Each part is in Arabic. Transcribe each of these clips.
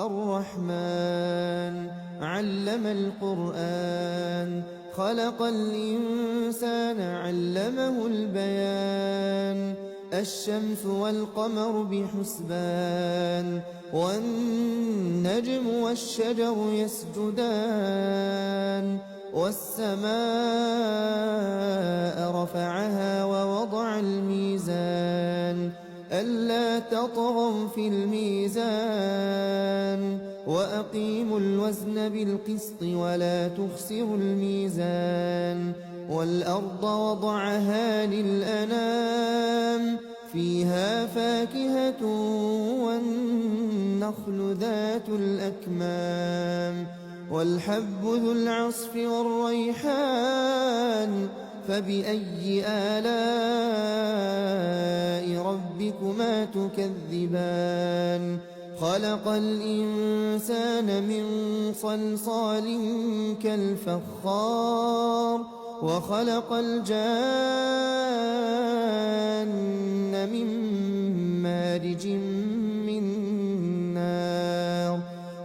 الرحمن علم القرآن خلق الإنسان علمه البيان الشمس والقمر بحسبان والنجم والشجر يسجدان والسماء رفعها ووضع الميزان ألا تطغوا في الميزان وأقيموا الوزن بالقسط ولا تخسروا الميزان والأرض وضعها للأنام فيها فاكهة والنخل ذات الأكمام والحب ذو العصف والريحان فبأي آلاء ربكما تكذبان خلق الإنسان من صلصال كالفخار وخلق الجان من مارج من نار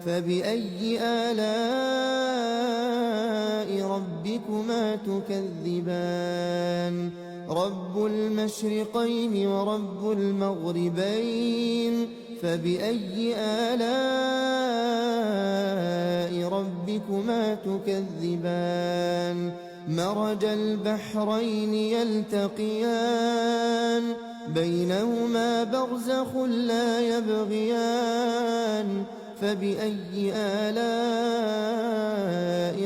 فبأي آلاء ربكما تكذبان رب المشرقين ورب المغربين فبأي آلاء ربكما تكذبان مرج البحرين يلتقيان بينهما برزخ لا يبغيان فبأي آلاء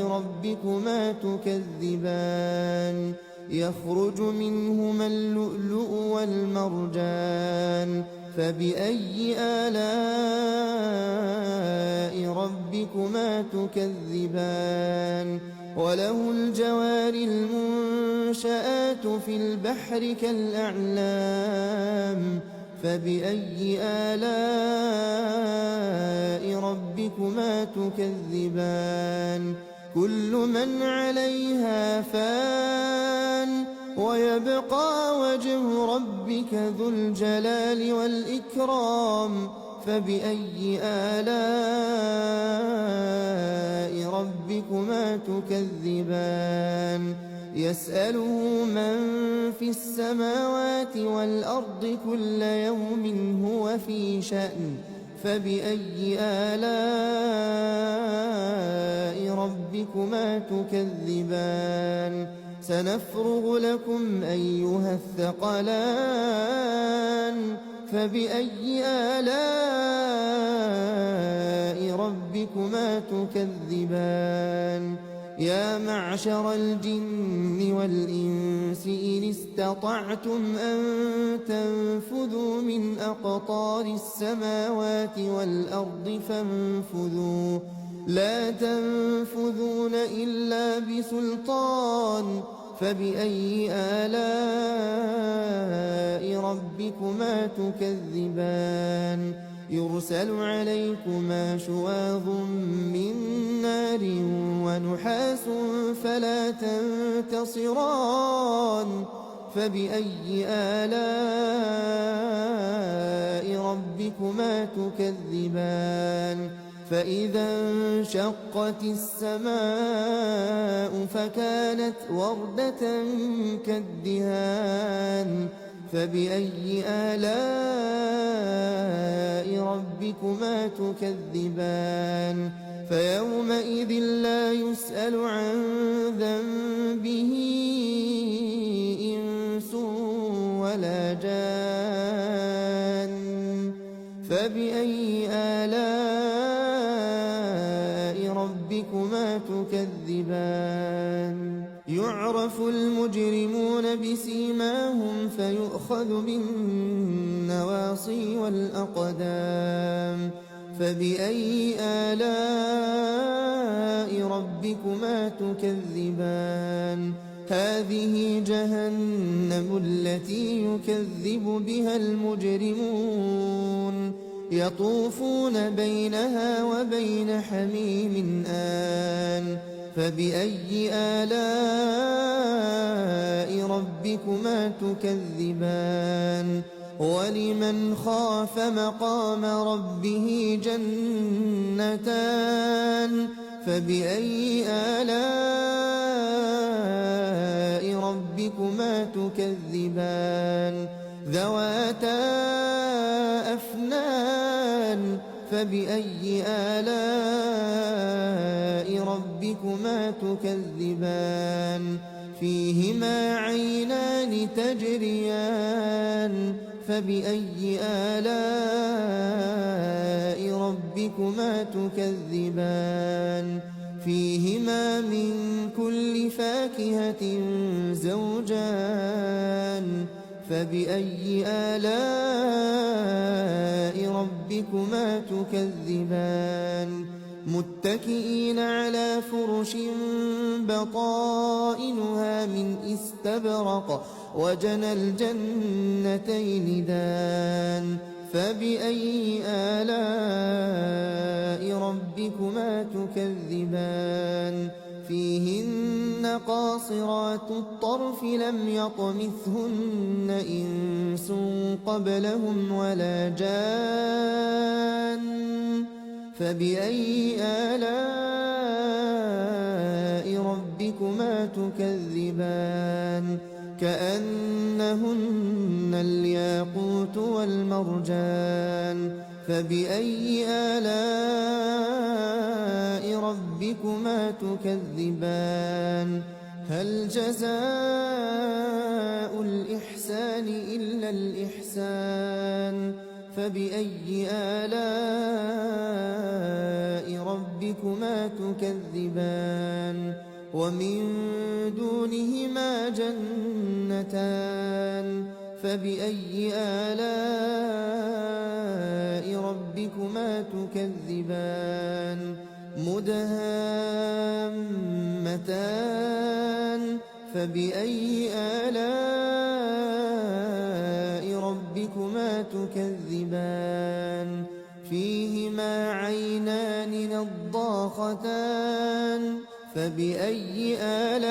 ربكما تكذبان يخرج منهما اللؤلؤ والمرجان فبأي آلاء ربكما تكذبان وله الجوار المنشآت في البحر كالأعلام فبأي آلاء ربكما تكذبان كل من عليها فان ويبقى وجه ربك ذو الجلال والإكرام فبأي آلاء ربكما تكذبان يسأله من في السماوات والأرض كل يوم هو في شأن فبأي آلاء ربكما تكذبان سنفرغ لكم أيها الثقلان فبأي آلاء ربكما تكذبان يا معشر الجن والإنس إن استطعتم أن تنفذوا من أقطار السماوات والأرض فانفذوا لا تنفذون إلا بسلطان فبأي آلاء ربكما تكذبان يرسل عليكما شواظ من نار ونحاس فلا تنتصران فبأي آلاء ربكما تكذبان فإذا انشقت السماء فكانت وردة كالدهان فبأي آلاء ربكما تكذبان فيومئذ لا يسأل عن ذنبه إنس ولا جان فبأي آلاء ربكما تكذبان يعرف المجرمون بسيماهم فيؤخذ بالنواصي والأقدام فبأي آلاء ربكما تكذبان هذه جهنم التي يكذب بها المجرمون يطوفون بينها وبين حميم آن فبأي آلاء ربكما تكذبان ولمن خاف مقام ربه جنتان جنتان فبأي آلاء ربكما تكذبان ذواتا أفنان فبأي آلاء ربكما تكذبان فيهما عينان تجريان فبأي آلاء ربكما تكذبان فيهما من كل فاكهة زوجان فبأي آلاء ربكما تكذبان متكئين على فرش بطائنها من استبرق وجنى الجنتين دان فبأي آلاء ربكما تكذبان فيهن قاصرات الطرف لم يطمثهن إنس قبلهم ولا جان فبأي آلاء ربكما تكذبان كأنهن الياقوت والمرجان فبأي آلاء ربكما تكذبان هل جزاء الإحسان إلا الإحسان فبأي آلاء ربكما تكذبان ومن دونهما جنتان فبأي آلاء ربكما تكذبان مدهامتان فبأي آلاء ربكما تكذبان فيهما عينان نضاختان فبأي آلاء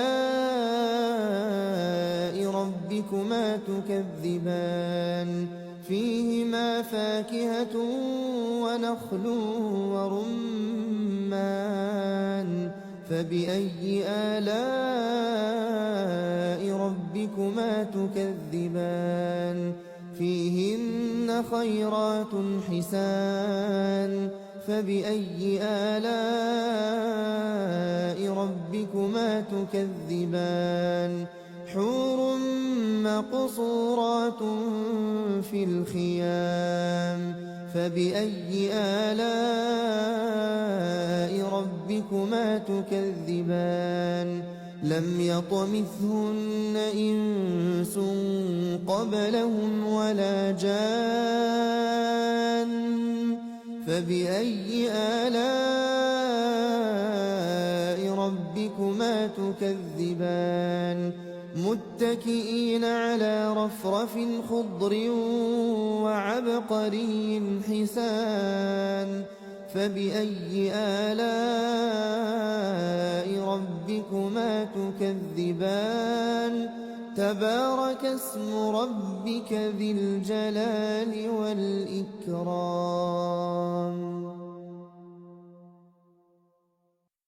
ربكما تكذبان فيهما فاكهة ونخل ورمان فبأي آلاء ربكما تكذبان فيهن خيرات حسان فبأي آلاء ربكما تكذبان حور مقصورات في الخيام فبأي آلاء ربكما تكذبان لم يطمثهن إنس قبلهم ولا جان فبأي آلاء ربكما تكذبان متكئين على رفرف خضر وعبقري حسان فبأي آلاء ربكما تكذبان تبارك اسم ربك ذي الجلال والإكرام